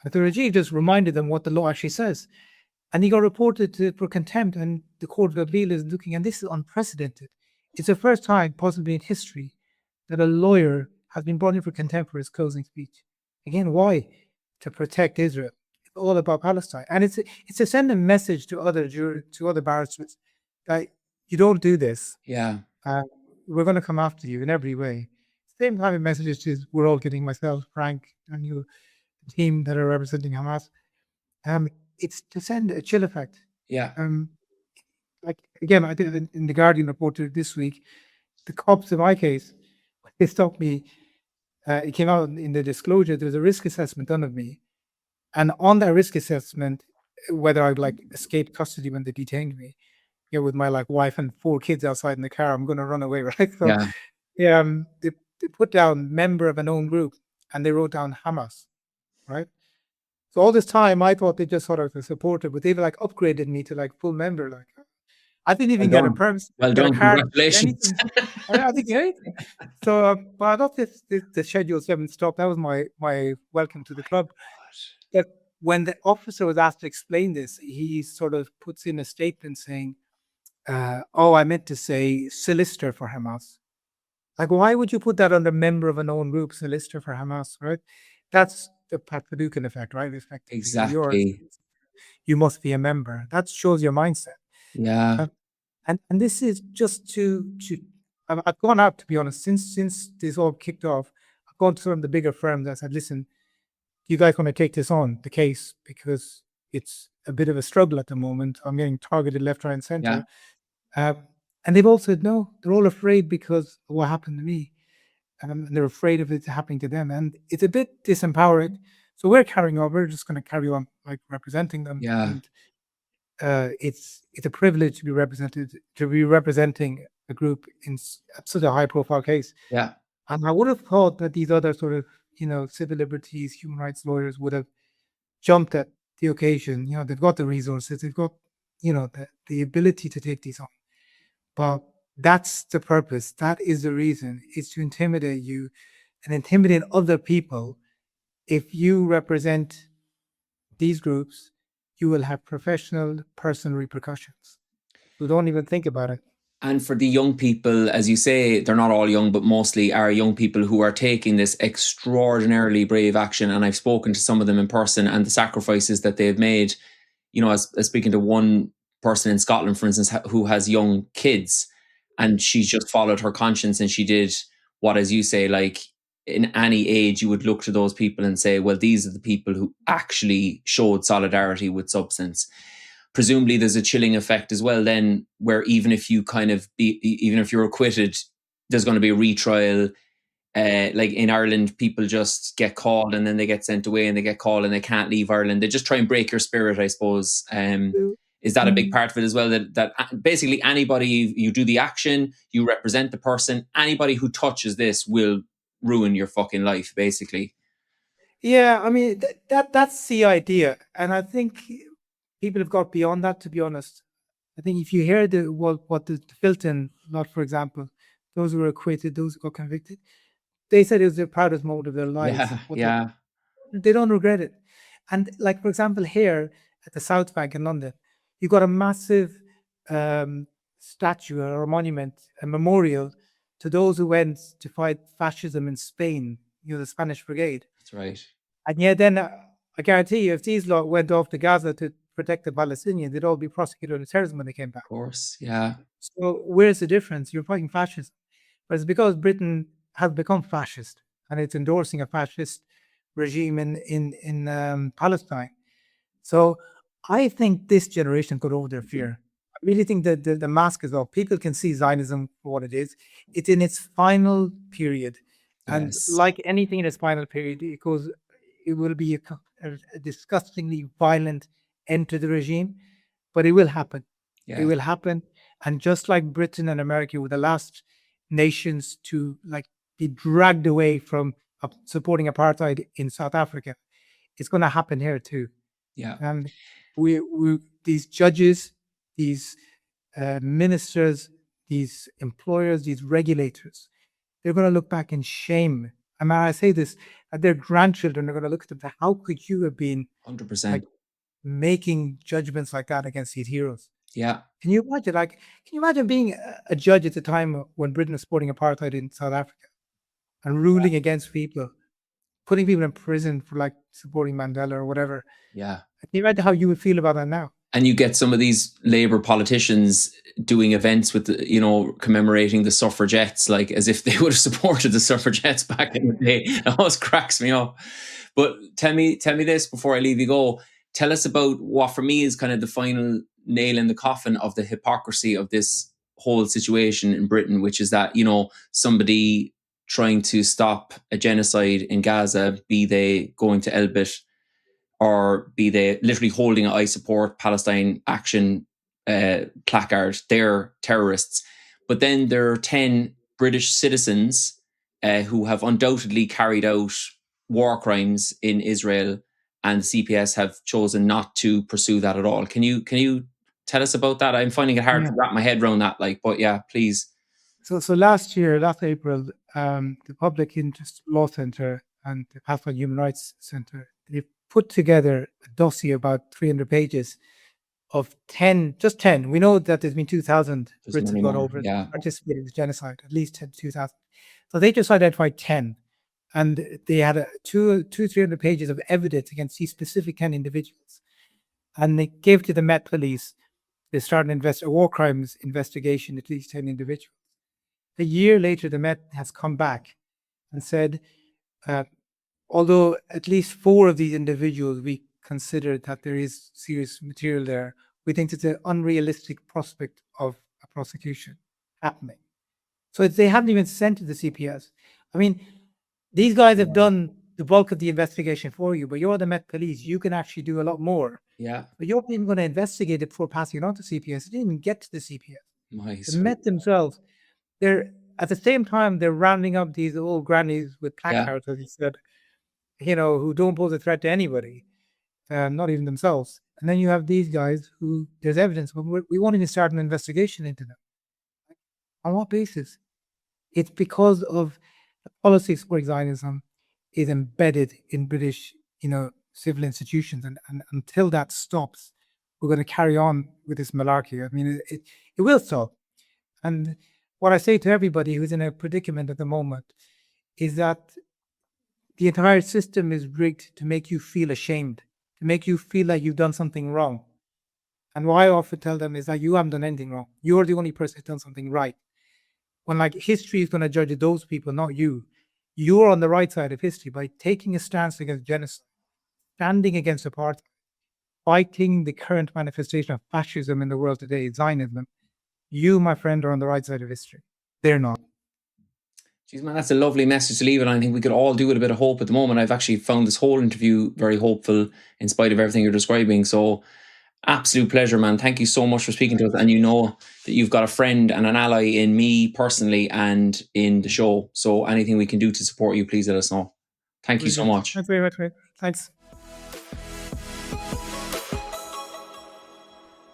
And the Rajiv just reminded them what the law actually says. And he got reported for contempt, and the Court of Appeal is looking, and this is unprecedented. It's the first time, possibly in history, that a lawyer has been brought in for contempt for his closing speech. Again, why? To protect Israel. It's all about Palestine. And it's to send a message to other barristers that you don't do this. Yeah. We're going to come after you in every way. Same kind of messages as we're all getting, myself, Frank, and you, the team that are representing Hamas. It's to send a chill effect. Yeah. Like again, I did in the Guardian reported this week, the cops in my case, they stopped me. It came out in the disclosure. There was a risk assessment done of me, and on that risk assessment, whether I'd like escaped custody when they detained me, with my like wife and 4 kids outside in the car, I'm going to run away, right? So, they put down member of a known group, and they wrote down Hamas, right? So all this time, I thought they just sort of supported, but they've like upgraded me to like full member. Like, I didn't even Well get a done. permit, Well get a done. card, Congratulations. anything. I didn't get anything. So, but I thought the Schedule 7 stop. That was my welcome to the club. That when the officer was asked to explain this, he sort of puts in a statement saying, "Oh, I meant to say solicitor for Hamas." Like, why would you put that under member of a known group, solicitor for Hamas, right? That's the Patriarchal effect, right? Effectively, Exactly. you must be a member. That shows your mindset. Yeah. Uh, and this is just to I've gone out, to be honest, since this all kicked off. I've gone to some of the bigger firms. I said, listen, you guys want to take this on, the case, because it's a bit of a struggle at the moment. I'm getting targeted left, right, and Yeah. center. And they've all said no. They're all afraid because of what happened to me. And they're afraid of it happening to them. And it's a bit disempowering. So we're carrying on. We're just going to carry on like representing them. Yeah. And it's a privilege to be representing a group in such a high profile case. Yeah. And I would have thought that these other sort of, civil liberties, human rights lawyers would have jumped at the occasion. They've got the resources, they've got, the ability to take these on. But that's the purpose. That is the reason. It's to intimidate you and intimidate other people. If you represent these groups, you will have professional, personal repercussions. So don't even think about it. And for the young people, as you say, they're not all young, but mostly are young people who are taking this extraordinarily brave action. And I've spoken to some of them in person, and the sacrifices that they've made. As speaking to one person in Scotland, for instance, who has young kids, and she's just followed her conscience, and she did what, as you say, like in any age, you would look to those people and say, well, these are the people who actually showed solidarity with substance. Presumably there's a chilling effect as well then, where even if you're acquitted, there's going to be a retrial. Like in Ireland, people just get called and then they get sent away, and they get called and they can't leave Ireland. They just try and break your spirit, I suppose. Is that a big part of it as well? That basically anybody, you do the action, you represent the person, anybody who touches this will ruin your fucking life, basically. Yeah, I mean that's the idea, and I think people have got beyond that. To be honest, I think if you hear what the Filton lot, for example, those who were acquitted, those who got convicted, they said it was the proudest moment of their lives. Yeah. They don't regret it. And like, for example, here at the South Bank in London, you got a massive statue or a monument, a memorial to those who went to fight fascism in Spain, the Spanish Brigade. That's right. And yet then I guarantee you, if these lot went off to Gaza to protect the Palestinians, they'd all be prosecuted on terrorism when they came back. Of course, yeah. So where's the difference? You're fighting fascism. But it's because Britain has become fascist and it's endorsing a fascist regime in Palestine. So I think this generation got over their fear. I really think that the mask is off. People can see Zionism for what it is. It's in its final period. And Yes. like anything in its final period, it will be a disgustingly violent end to the regime, but it will happen. Yeah. It will happen. And just like Britain and America were the last nations to be dragged away from supporting apartheid in South Africa, it's going to happen here too. Yeah. And we these judges, these ministers, these employers, these regulators, they're going to look back in shame. I mean, I say this, their grandchildren are going to look at them and say, how could you have been 100%. making judgments like that against these heroes? Yeah. Can you imagine being a judge at the time when Britain was supporting apartheid in South Africa and ruling against people, putting people in prison for supporting Mandela or whatever? Yeah. Can you imagine how you would feel about that now? And you get some of these Labour politicians doing events with, commemorating the suffragettes, like as if they would have supported the suffragettes back in the day. It always cracks me up. But tell me this before I leave you go. Tell us about what for me is kind of the final nail in the coffin of the hypocrisy of this whole situation in Britain, which is that, somebody trying to stop a genocide in Gaza, be they going to Elbit or be they literally holding an I support Palestine action placard, they're terrorists. But then there are 10 British citizens who have undoubtedly carried out war crimes in Israel, and the CPS have chosen not to pursue that at all. Can you tell us about that. I'm finding it hard to wrap my head around that. Like, but yeah, please. So last April, the Public Interest Law Centre and the Pathfinder Human Rights Centre, they put together a dossier about 300 pages of 10. We know that there's been 2,000 There's Brits have many gone more, over it, yeah. participated in the genocide, at least 2,000. So they just identified 10. And they had 300 pages of evidence against these specific 10 individuals. And they gave to the Met Police. They started a war crimes investigation at these 10 individuals. A year later, the Met has come back and said, although at least 4 of these individuals, we consider that there is serious material there, we think it's an unrealistic prospect of a prosecution happening. So they haven't even sent to the CPS. I mean, these guys have done the bulk of the investigation for you, but you're the Met Police. You can actually do a lot more. Yeah. But you're not even going to investigate it before passing it on to CPS. It didn't even get to the CPS. Nice. The Met themselves, they're at the same time they're rounding up these old grannies with placards, as he said, who don't pose a threat to anybody, not even themselves. And then you have these guys who there's evidence, but we won't even start an investigation into them. On what basis? It's because of the policies where Zionism is embedded in British, civil institutions, and until that stops, we're going to carry on with this malarkey. I mean, it will stop. And what I say to everybody who's in a predicament at the moment is that the entire system is rigged to make you feel ashamed, to make you feel like you've done something wrong. And what I often tell them is that you haven't done anything wrong. You're the only person who's done something right. When history is going to judge those people, not you. You're on the right side of history by taking a stance against genocide, standing against apartheid, fighting the current manifestation of fascism in the world today, Zionism. You, my friend, are on the right side of history. They're not. Jeez, man, that's a lovely message to leave it. I think we could all do with a bit of hope at the moment. I've actually found this whole interview very hopeful in spite of everything you're describing. So absolute pleasure, man. Thank you so much for speaking to us. And you know that you've got a friend and an ally in me personally and in the show. So anything we can do to support you, please let us know. Thank you so much. Thanks very much, mate. Thanks.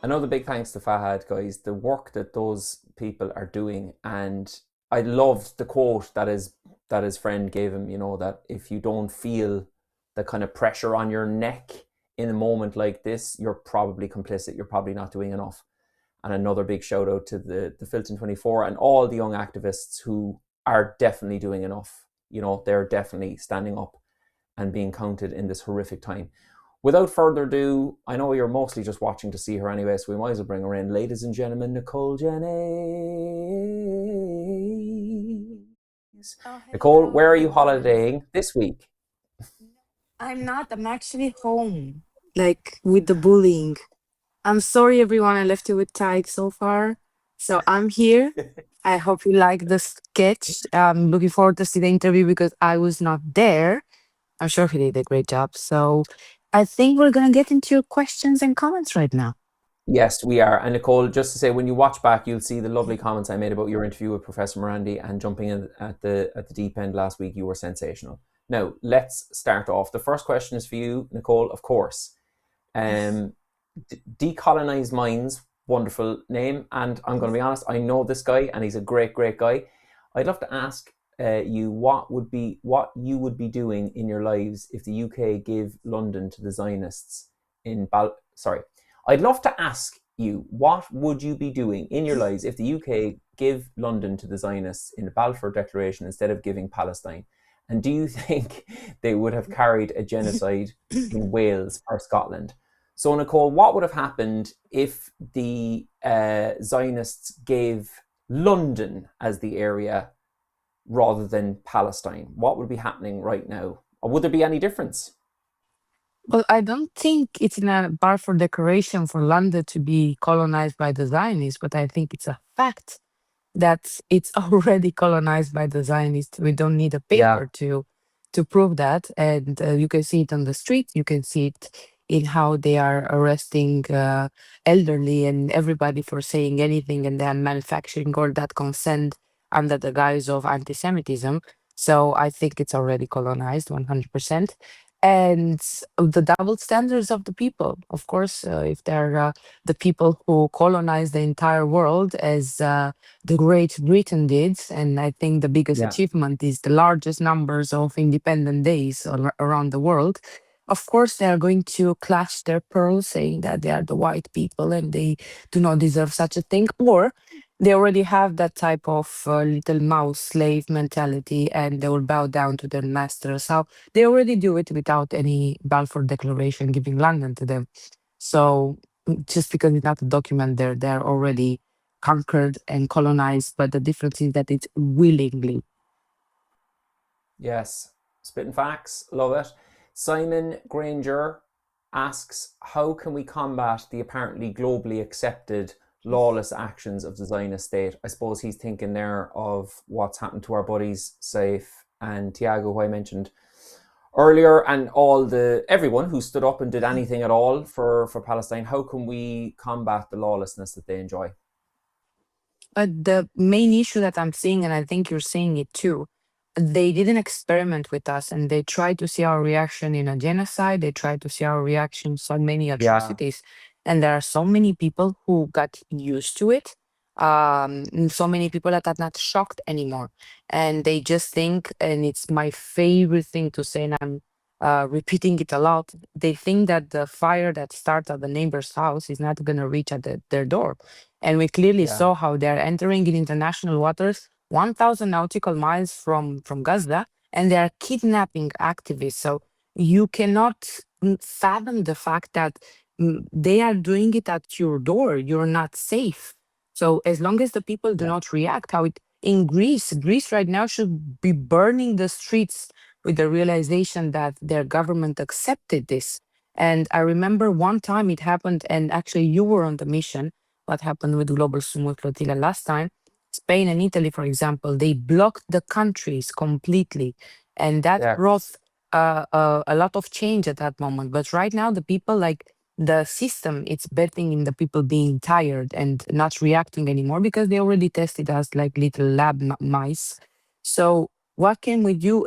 Another big thanks to Fahad, guys. The work that those people are doing, and I loved the quote that his friend gave him, that if you don't feel the kind of pressure on your neck in a moment like this, you're probably complicit, you're probably not doing enough. And another big shout out to the Filton 24 and all the young activists who are definitely doing enough. They're definitely standing up and being counted in this horrific time. Without further ado, I know you're mostly just watching to see her anyway, so we might as well bring her in. Ladies and gentlemen, Nicole Jennings. Nicole, where are you holidaying this week? I'm not. I'm actually home, with the bullying. I'm sorry, everyone. I left you with Tadhg so far. So I'm here. I hope you like the sketch. I'm looking forward to see the interview because I was not there. I'm sure he did a great job. So I think we're going to get into your questions and comments right now. Yes, we are. And Nicole, just to say, when you watch back, you'll see the lovely comments I made about your interview with Professor Morandi and jumping in at the deep end last week. You were sensational. Now, let's start off. The first question is for you, Nicole, of course. Decolonized Minds, wonderful name. And I'm going to be honest, I know this guy and he's a great, great guy. I'd love to ask you what you would be doing in your lives if the UK gave London to the Zionists I'd love to ask you, what would you be doing in your lives if the UK give London to the Zionists in the Balfour Declaration instead of giving Palestine? And do you think they would have carried a genocide in Wales or Scotland? So, Nicole, what would have happened if the Zionists gave London as the area rather than Palestine? What would be happening right now? Or would there be any difference? Well, I don't think it's in a Balfour Declaration for London to be colonized by the Zionists, but I think it's a fact that it's already colonized by the Zionists. We don't need a paper to prove that. And you can see it on the street. You can see it in how they are arresting elderly and everybody for saying anything and then manufacturing all that consent under the guise of anti-Semitism. So I think it's already colonized 100%. and the double standards of the people. Of course, if they're the people who colonized the entire world, as the Great Britain did, and I think the biggest Yeah. achievement is the largest numbers of independent days around the world. Of course, they are going to clutch their pearls, saying that they are the white people and they do not deserve such a thing, or they already have that type of little mouse slave mentality, and they will bow down to their masters. How they already do it without any Balfour Declaration giving London to them. So just because it's not a document there, they're already conquered and colonized. But the difference is that it's willingly. Yes. Spitting facts. Love it. Simon Granger asks, how can we combat the apparently globally accepted lawless actions of the Zionist state? I suppose he's thinking there of what's happened to our buddies Saif and Tiago, who I mentioned earlier, and everyone who stood up and did anything at all for Palestine. How can we combat the lawlessness that they enjoy? The main issue that I'm seeing, and I think you're seeing it too, they didn't experiment with us, and they tried to see our reaction in a genocide. They tried to see our reactions on many Yeah. atrocities, and there are so many people who got used to it. And so many people that are not shocked anymore, and they just think, and it's my favorite thing to say, and I'm repeating it a lot. They think that the fire that starts at the neighbor's house is not going to reach at their door. And we clearly Yeah. saw how they're entering in international waters 1,000 nautical miles from Gaza, and they are kidnapping activists. So you cannot fathom the fact that they are doing it at your door. You're not safe. So as long as the people do Yeah. not react, how it in Greece right now should be burning the streets with the realization that their government accepted this. And I remember one time it happened, and actually you were on the mission. What happened with Global Sumo Flotilla last time? Spain and Italy, for example, they blocked the countries completely, and that Yeah. brought a lot of change at that moment. But right now, the people, like the system, it's betting in the people being tired and not reacting anymore because they already tested us like little lab mice. So what can we do?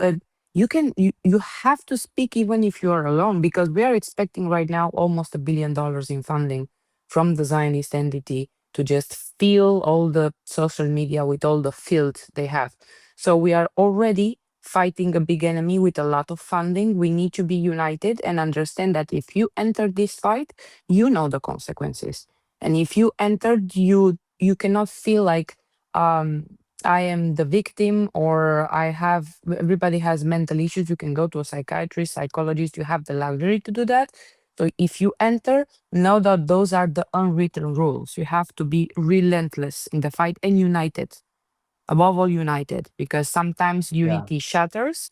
You have to speak even if you are alone, because we are expecting right now almost $1 billion in funding from the Zionist entity to just fill all the social media with all the filth they have. So we are already fighting a big enemy with a lot of funding. We need to be united and understand that if you enter this fight, you know the consequences. And if you entered, you cannot feel like I am the victim, or everybody has mental issues. You can go to a psychiatrist, psychologist, you have the luxury to do that. So if you enter, know that those are the unwritten rules. You have to be relentless in the fight and united, above all united, because sometimes Yeah. unity shatters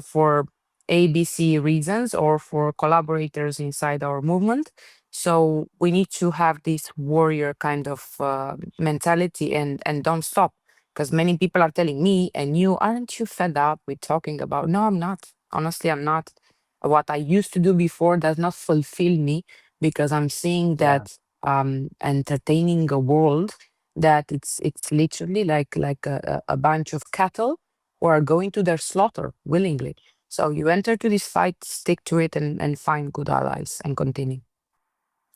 for ABC reasons or for collaborators inside our movement. So we need to have this warrior kind of mentality and don't stop. Because many people are telling me and you, aren't you fed up with talking about? No, I'm not. Honestly, I'm not. What I used to do before does not fulfill me, because I'm seeing Yeah. that entertaining a world that it's literally like a bunch of cattle who are going to their slaughter willingly. So you enter to this fight, stick to it, and find good allies and continue.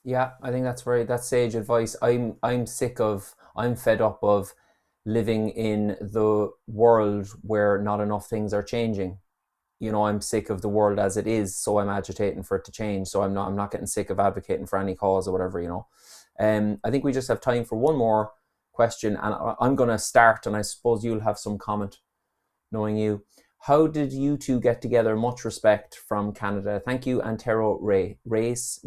Yeah, I think that's sage advice. I'm fed up of living in the world where not enough things are changing. I'm sick of the world as it is, so I'm agitating for it to change. So I'm not getting sick of advocating for any cause or whatever. I think we just have time for one more question, and I'm going to start, and I suppose you'll have some comment, knowing you. How did you two get together? Much respect from Canada. Thank you, Antero Reyes.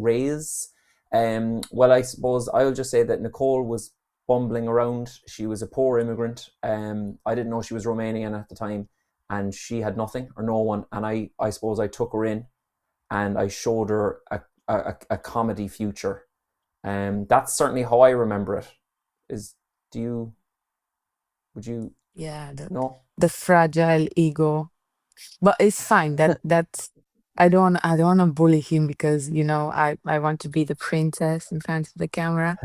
Well, I suppose I'll just say that Nicole was bumbling around. She was a poor immigrant. I didn't know she was Romanian at the time, and she had nothing or no one. And I suppose I took her in, and I showed her a comedy future. That's certainly how I remember it. Would you Yeah, know? the fragile ego, but it's fine. That's I don't want to bully him, because I want to be the princess in front of the camera.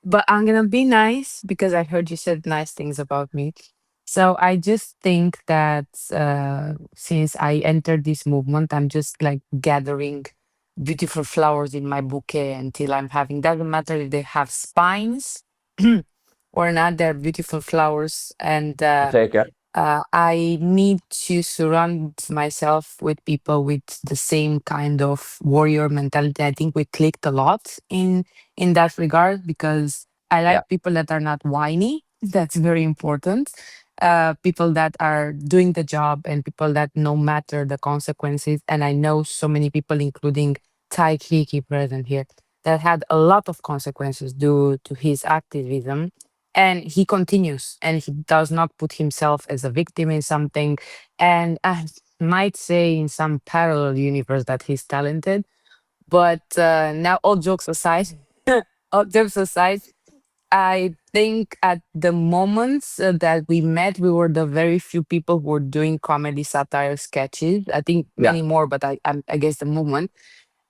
But I'm gonna be nice because I heard you said nice things about me. So I just think that since I entered this movement, I'm just like gathering beautiful flowers in my bouquet until I'm having, doesn't matter if they have spines or not, they're beautiful flowers. And Take it. I need to surround myself with people with the same kind of warrior mentality. I think we clicked a lot in that regard because I Yeah. like people that are not whiny. That's very important. People that are doing the job and people that no matter the consequences. And I know so many people, including Tadhg Hickey present here, that had a lot of consequences due to his activism, and he continues and he does not put himself as a victim in something, and I might say in some parallel universe that he's talented, but now all jokes aside, all jokes aside, I think at the moments that we met, we were the very few people who were doing comedy satire sketches. I think Yeah. many more, but I guess the movement,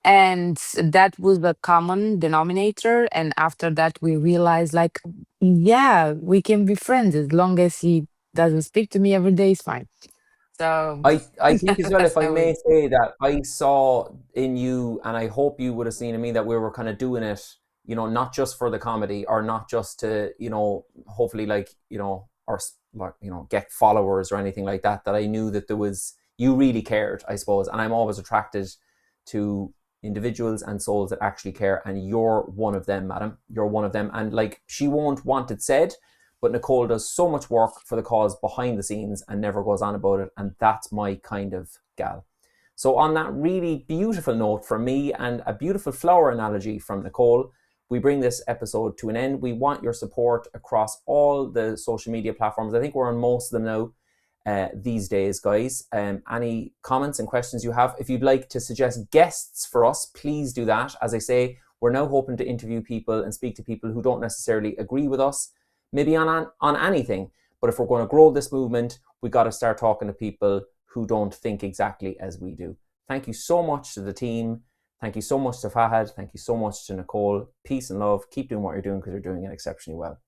and that was the common denominator. And after that we realized, like, yeah, we can be friends as long as he doesn't speak to me every day is fine. So I think as well, that's if I how may we. say that I saw in you, and I hope you would have seen in me, that we were kind of doing it, not just for the comedy or not just to, hopefully like, or like, get followers or anything like that, that I knew that you really cared, I suppose. And I'm always attracted to individuals and souls that actually care. And you're one of them, madam. You're one of them. And like, she won't want it said, but Nicole does so much work for the cause behind the scenes and never goes on about it. And that's my kind of gal. So on that really beautiful note from me and a beautiful flower analogy from Nicole, we bring this episode to an end. We want your support across all the social media platforms. I think we're on most of them now these days, guys. Any comments and questions you have, if you'd like to suggest guests for us, please do that. As I say, we're now hoping to interview people and speak to people who don't necessarily agree with us, maybe on anything. But if we're going to grow this movement, we got to start talking to people who don't think exactly as we do. Thank you so much to the team. Thank you so much to Fahad. Thank you so much to Nicole. Peace and love. Keep doing what you're doing because you're doing it exceptionally well.